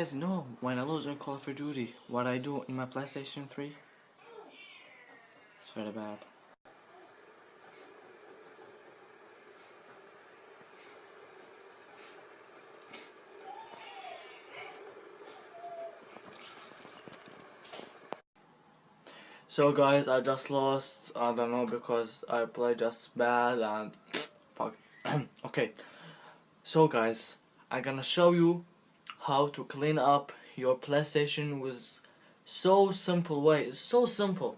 guys know when I lose in Call of Duty, what I do in my PlayStation 3? It's very bad. So guys, I just lost, I don't know, because I play just bad and fuck. Okay, so guys, I'm gonna show you how to clean up your PlayStation with so simple way. It's so simple.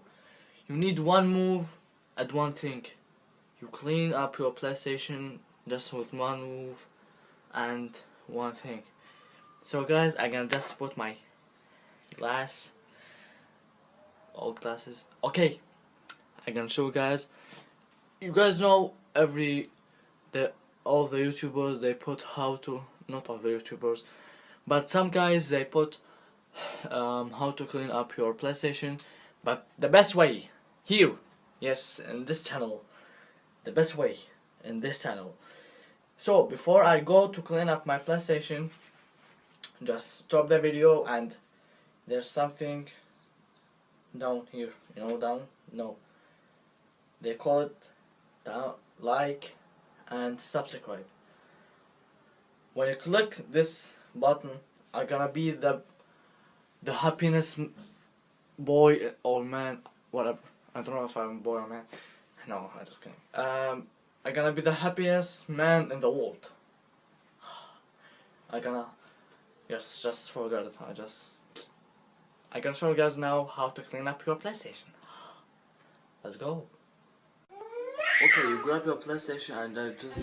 You need one move and one thing. You clean up your PlayStation just with one move and one thing. So guys, I'm gonna just put my glass, old glasses. Okay, I'm gonna show you guys. You guys know all the YouTubers, they put how to, not all the YouTubers, but some guys, they put how to clean up your PlayStation, but the best way here, yes, in this channel, the best way in this channel. So before I go to clean up my PlayStation, just stop the video, and there's something down here, you know, down, no, they call it down, like and subscribe. When you click this button, I'm gonna be the happiness boy or man, whatever. I don't know if I'm a boy or man. No, I just kidding. I'm gonna be the happiest man in the world. I gonna, yes, just forget it. I gonna show you guys now how to clean up your PlayStation. Let's go. Okay, you grab your PlayStation and just